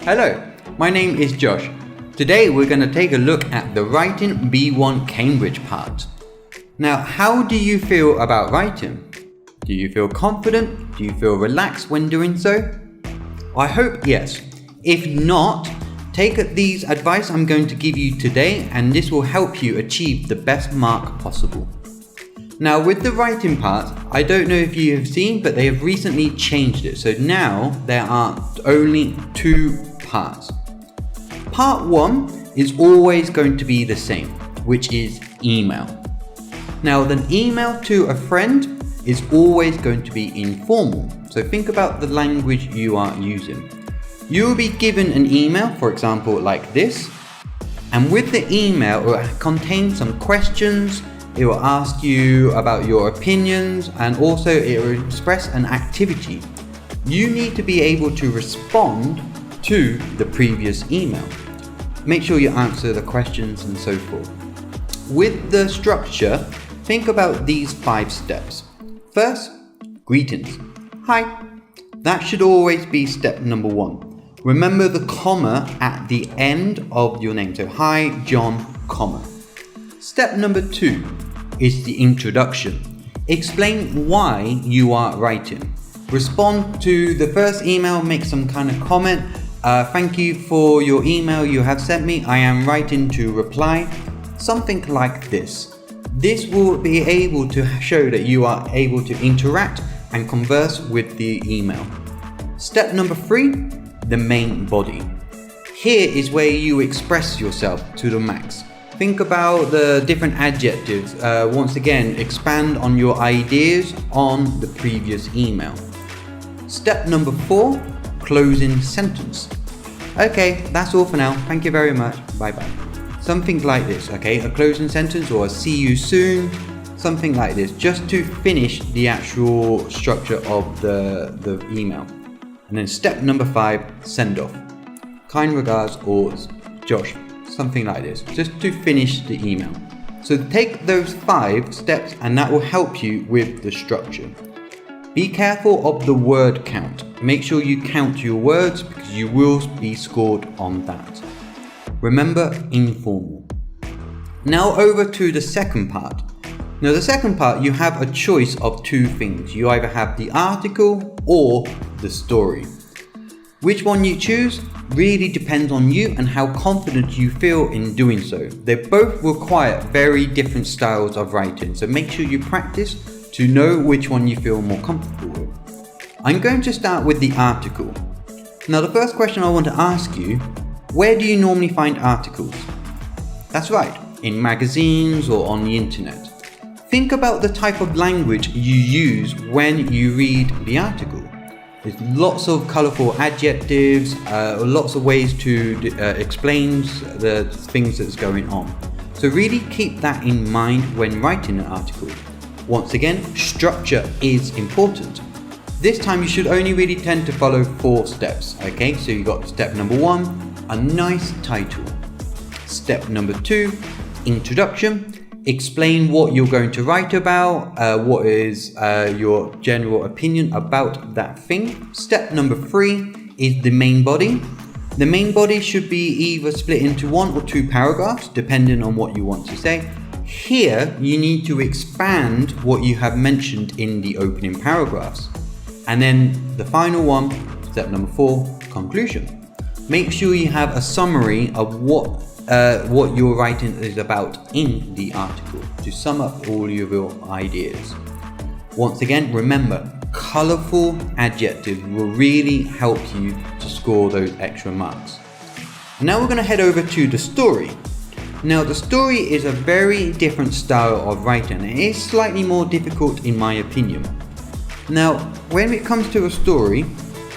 Hello, my name is Josh. Today we're going to take a look at the Writing B1 Cambridge part. Now, how do you feel about writing? Do you feel confident? Do you feel relaxed when doing so? I hope yes. If not, take these advice I'm going to give you today and this will help you achieve the best mark possible. Now with the writing part, I don't know if you have seen, but they have recently changed it. So now there are only 2 parts. Part 1 is always going to be the same, which is email. Now the email to a friend is always going to be informal. So think about the language you are using. You will be given an email, for example, like this. And with the email, it will contain some questions. It will ask you about your opinions and also it will express an activity. You need to be able to respond to the previous email. Make sure you answer the questions and so forth. With the structure, think about these 5 steps. First, greetings. Hi. That should always be step number 1. Remember the comma at the end of your name. So, hi, John, comma. Step number 2 is the introduction. Explain why you are writing. Respond to the first email, make some kind of comment. Thank you for your email you have sent me. I am writing to reply. Something like this. This will be able to show that you are able to interact and converse with the email. Step number 3, the main body. Here is where you express yourself to the max. Think about the different adjectives. Once again, expand on your ideas on the previous email. Step number 4, closing sentence. Okay, that's all for now. Thank you very much. Bye bye. Something like this, okay? A closing sentence or a see you soon. Something like this, just to finish the actual structure of the email. And then step number 5, send off. Kind regards or Josh. Something like this, just to finish the email. So take those 5 steps and that will help you with the structure. Be careful of the word count. Make sure you count your words because you will be scored on that. Remember, informal. Now over to the second part. Now the second part, you have a choice of 2 things. You either have the article or the story. Which one you choose really depends on you and how confident you feel in doing so. They both require very different styles of writing, so make sure you practice to know which one you feel more comfortable with. I'm going to start with the article. Now the first question I want to ask you, where do you normally find articles? That's right, in magazines or on the internet. Think about the type of language you use when you read the article. There's lots of colourful adjectives, lots of ways to explain the things that's going on. So really keep that in mind when writing an article. Once again, structure is important. This time you should only really tend to follow 4 steps. Okay, so you got step number 1, a nice title. Step number 2, introduction. Explain what you're going to write about, what is your general opinion about that thing. Step number 3 is the main body. The main body should be either split into 1 or 2 paragraphs, depending on what you want to say. Here, you need to expand what you have mentioned in the opening paragraphs. And then the final one, step number 4, conclusion. Make sure you have a summary of what your writing is about in the article to sum up all of your ideas. Once again, remember, colourful adjectives will really help you to score those extra marks. And now we're going to head over to the story. Now the story is a very different style of writing and it is slightly more difficult in my opinion. Now when it comes to a story,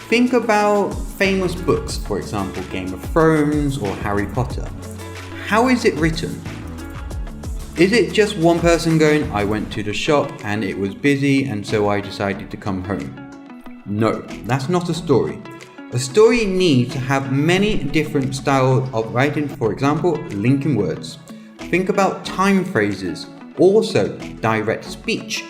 think about famous books, for example Game of Thrones or Harry Potter. How is it written? Is it just one person going, I went to the shop and it was busy and so I decided to come home? No, that's not a story. A story needs to have many different styles of writing, for example, linking words. Think about time phrases, also direct speech.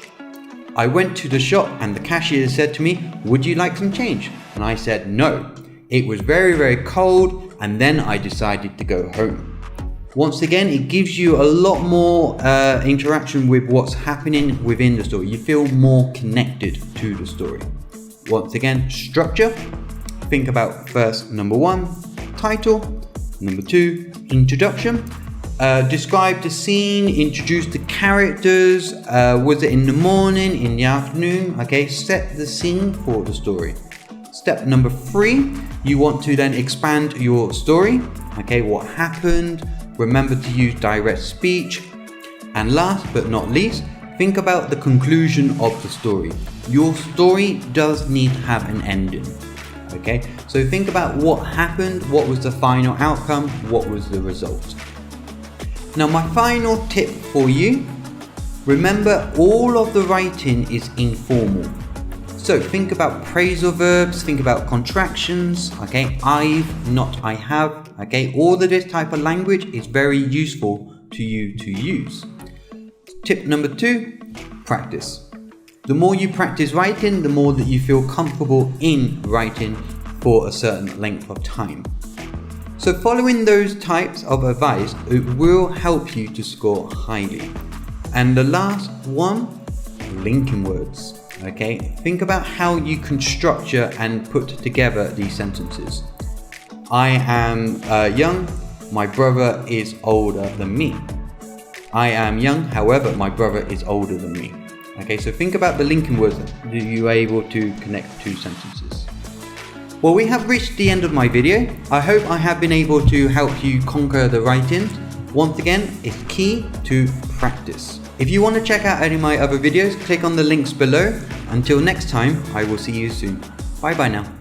I went to the shop and the cashier said to me, would you like some change? And I said no. It was very, very cold, and then I decided to go home. Once again, it gives you a lot more interaction with what's happening within the story. You feel more connected to the story. Once again, structure. Think about first, number 1, title. Number 2, introduction. Describe the scene, introduce the characters. Was it in the morning, in the afternoon? Okay, set the scene for the story. Step number 3, you want to then expand your story. Okay, what happened? Remember to use direct speech. And last but not least, think about the conclusion of the story. Your story does need to have an ending. Okay, so think about what happened, what was the final outcome, what was the result. Now my final tip for you, remember all of the writing is informal. So think about phrasal verbs, think about contractions, okay, I've, not I have, okay, all of this type of language is very useful to you to use. Tip number 2, practice. The more you practice writing, the more that you feel comfortable in writing for a certain length of time. So following those types of advice, it will help you to score highly. And the last one, linking words. Okay, think about how you can structure and put together these sentences. I am young, my brother is older than me. I am young, however, my brother is older than me. Okay, so think about the linking words that you're able to connect two sentences. Well, we have reached the end of my video. I hope I have been able to help you conquer the writing. Once again, it's key to practice. If you want to check out any of my other videos, click on the links below. Until next time, I will see you soon. Bye bye now.